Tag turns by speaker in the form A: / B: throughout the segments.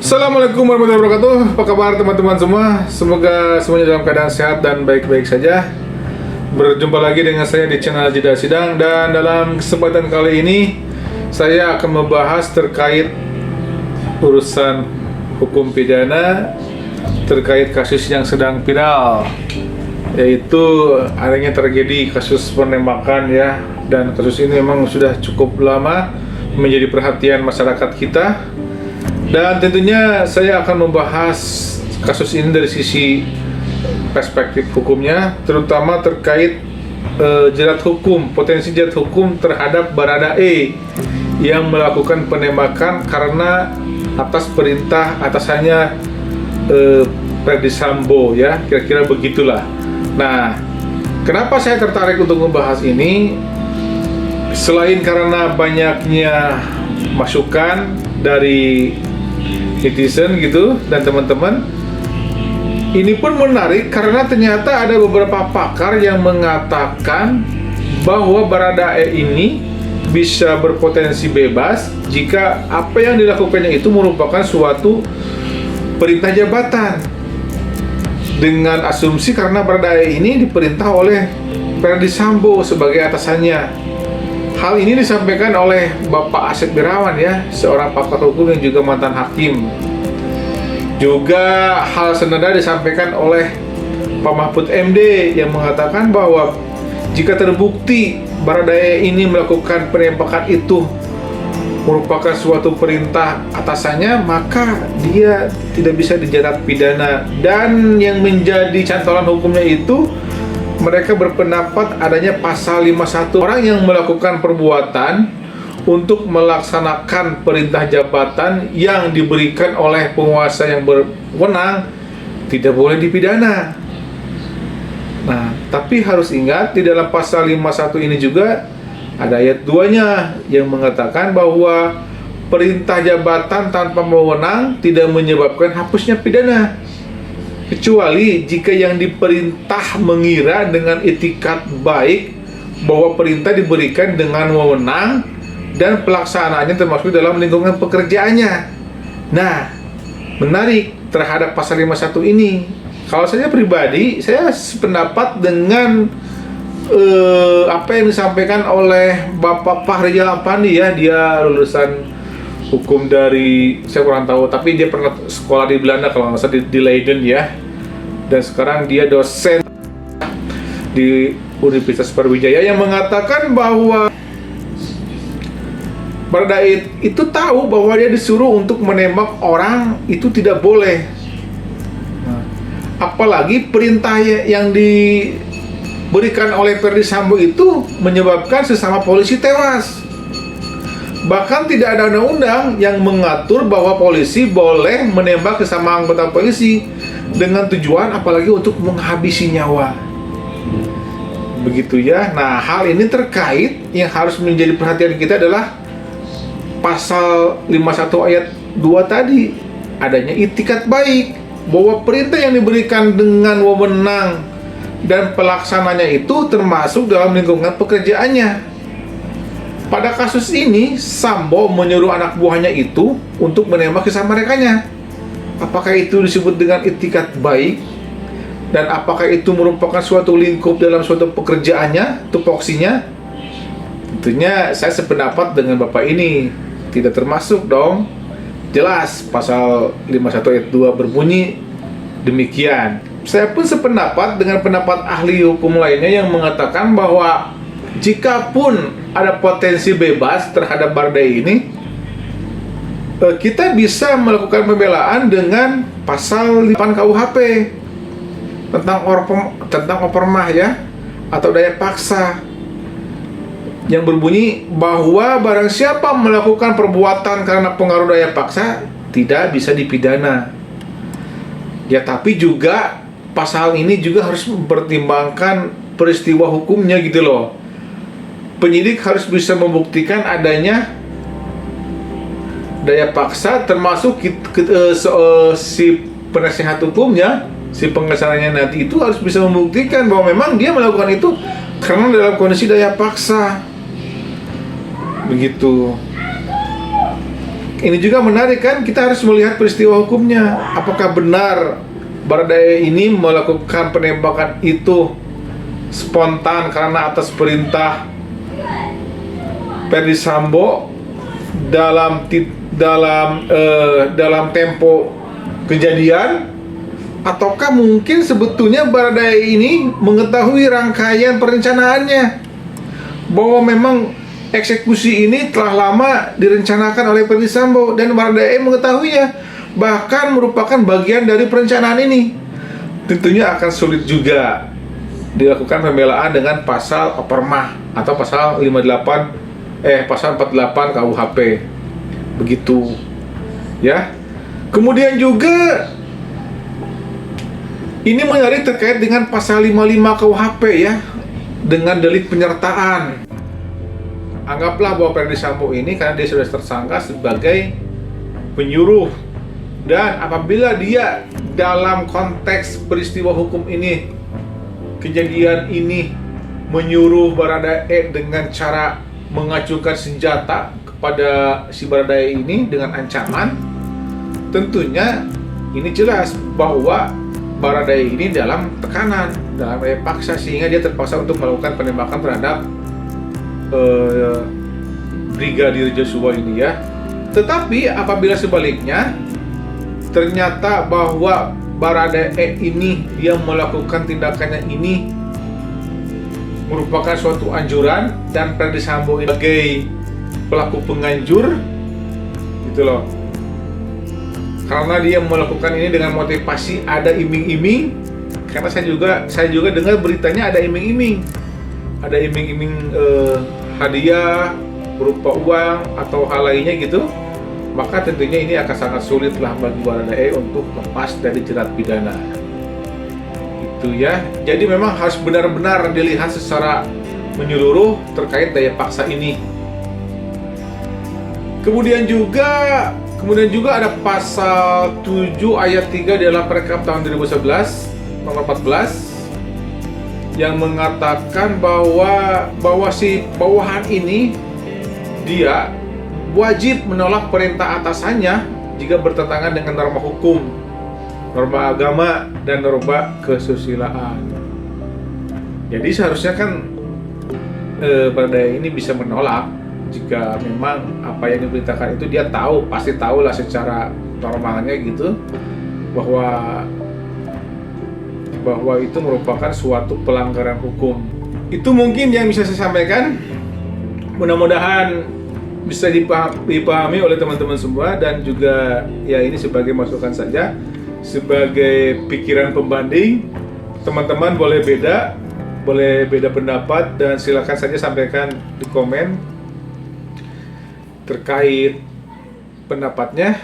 A: Assalamualaikum warahmatullahi wabarakatuh. Apa kabar teman-teman semua? Semoga semuanya dalam keadaan sehat dan baik-baik saja. Berjumpa lagi dengan saya di channel Jeda Sidang. Dan dalam kesempatan kali ini saya akan membahas terkait urusan hukum pidana terkait kasus yang sedang viral, yaitu adanya tragedi kasus penembakan ya. Dan kasus ini memang sudah cukup lama menjadi perhatian masyarakat kita. Dan tentunya saya akan membahas kasus ini dari sisi perspektif hukumnya, terutama terkait jerat hukum, potensi jerat hukum terhadap Baradae yang melakukan penembakan karena atas perintah atasannya Ferdy Sambo ya, kira-kira begitulah. Nah, kenapa saya tertarik untuk membahas ini? Selain karena banyaknya masukan dari netizen gitu dan teman-teman, ini pun menarik karena ternyata ada beberapa pakar yang mengatakan bahwa Baradae ini bisa berpotensi bebas jika apa yang dilakukannya itu merupakan suatu perintah jabatan, dengan asumsi karena Baradae ini diperintah oleh Ferdy Sambo sebagai atasannya. Hal ini disampaikan oleh Bapak Asep Birawan ya, seorang pakar hukum yang juga mantan hakim. Juga hal senada disampaikan oleh Pak Mahfud MD yang mengatakan bahwa jika terbukti Baradae ini melakukan penembakan itu merupakan suatu perintah atasannya, maka dia tidak bisa dijerat pidana. Dan yang menjadi cantolan hukumnya itu, mereka berpendapat adanya pasal 51, orang yang melakukan perbuatan untuk melaksanakan perintah jabatan yang diberikan oleh penguasa yang berwenang tidak boleh dipidana. Nah, tapi harus ingat di dalam pasal 51 ini juga ada ayat 2-nya yang mengatakan bahwa perintah jabatan tanpa wewenang tidak menyebabkan hapusnya pidana, kecuali jika yang diperintah mengira dengan itikat baik bahwa perintah diberikan dengan wewenang dan pelaksanaannya termasuk dalam lingkungan pekerjaannya. Nah, menarik terhadap pasal 51 ini. Kalau saya pribadi, saya sependapat dengan apa yang disampaikan oleh Bapak Fahrizal Ampandi ya. Dia lulusan hukum dari, saya kurang tahu, tapi dia pernah sekolah di Belanda kalau nggak salah di Leiden ya, dan sekarang dia dosen di Universitas Brawijaya, yang mengatakan bahwa Baradae itu tahu bahwa dia disuruh untuk menembak orang itu tidak boleh. Apalagi perintah yang diberikan oleh Ferdy Sambo itu menyebabkan sesama polisi tewas. Bahkan tidak ada undang-undang yang mengatur bahwa polisi boleh menembak sesama anggota polisi dengan tujuan apalagi untuk menghabisi nyawa. Begitu ya. Nah, hal ini terkait yang harus menjadi perhatian kita adalah pasal 51 ayat 2 tadi, adanya itikat baik, bahwa perintah yang diberikan dengan wewenang dan pelaksananya itu termasuk dalam lingkungan pekerjaannya. Pada kasus ini, Sambo menyuruh anak buahnya itu untuk menembak sesama rekannya. Apakah itu disebut dengan itikat baik? Dan apakah itu merupakan suatu lingkup dalam suatu pekerjaannya, tupoksinya? Tentunya saya sependapat dengan Bapak ini, tidak termasuk dong. Jelas pasal 51 ayat 2 berbunyi demikian. Saya pun sependapat dengan pendapat ahli hukum lainnya yang mengatakan bahwa jikapun ada potensi bebas terhadap Baradae ini, kita bisa melakukan pembelaan dengan pasal 8 KUHP tentang opermah ya, atau daya paksa, yang berbunyi bahwa barang siapa melakukan perbuatan karena pengaruh daya paksa tidak bisa dipidana. Ya, tapi juga pasal ini juga harus mempertimbangkan peristiwa hukumnya gitu loh. Penyidik harus bisa membuktikan adanya daya paksa, termasuk si penasehat hukumnya, si pengacaranya nanti itu harus bisa membuktikan bahwa memang dia melakukan itu karena dalam kondisi daya paksa. Begitu. ini juga menarik kan, kita harus melihat peristiwa hukumnya. Apakah benar Baradae ini melakukan penembakan itu spontan karena atas perintah Ferdy Sambo dalam tempo kejadian, ataukah mungkin sebetulnya Baradae ini mengetahui rangkaian perencanaannya, bahwa memang eksekusi ini telah lama direncanakan oleh Ferdy Sambo dan Baradae mengetahuinya, bahkan merupakan bagian dari perencanaan ini. Tentunya akan sulit juga dilakukan pembelaan dengan pasal opermah atau pasal 48 KUHP. Begitu. Ya. Kemudian juga ini menarik terkait dengan pasal 55 KUHP ya, dengan delik penyertaan. Anggaplah bahwa Ferdy Sambo ini karena dia sudah tersangka sebagai penyuruh, dan apabila dia dalam konteks peristiwa hukum ini, kejadian ini, menyuruh Baradae dengan cara mengacungkan senjata kepada si Baradae ini dengan ancaman, tentunya ini jelas bahwa Baradae ini dalam tekanan, dalam daya paksa, sehingga dia terpaksa untuk melakukan penembakan terhadap Brigadir Joshua ini ya. Tetapi apabila sebaliknya ternyata bahwa Baradae ini dia melakukan tindakannya ini merupakan suatu anjuran dan Ferdy Sambo sebagai pelaku penganjur, gitu loh. Karena dia melakukan ini dengan motivasi ada iming-iming, karena saya juga dengar beritanya ada iming-iming hadiah berupa uang atau hal lainnya gitu, maka tentunya ini akan sangat sulit lah bagi Baradae untuk lepas dari jerat pidana. Itu ya. Jadi memang harus benar-benar dilihat secara menyeluruh terkait daya paksa ini. Kemudian juga ada pasal 7 ayat 3 dalam Perkap tahun 2011 nomor 14 yang mengatakan bahwa si bawahan ini dia wajib menolak perintah atasannya jika bertentangan dengan norma hukum, norma agama, dan norma kesusilaan. Jadi seharusnya kan Baradae ini bisa menolak jika memang apa yang diberitakan itu dia pasti tahu lah secara normalnya gitu, bahwa itu merupakan suatu pelanggaran hukum. Itu mungkin yang bisa saya sampaikan. Mudah-mudahan bisa dipahami oleh teman-teman semua, dan juga ya ini sebagai masukan saja, sebagai pikiran pembanding. Teman-teman boleh beda pendapat, dan silakan saja sampaikan di komen terkait pendapatnya.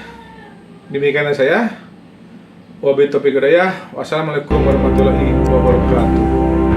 A: Demikian saya. Wabillahi taufiq hidayah. Wassalamualaikum warahmatullahi wabarakatuh.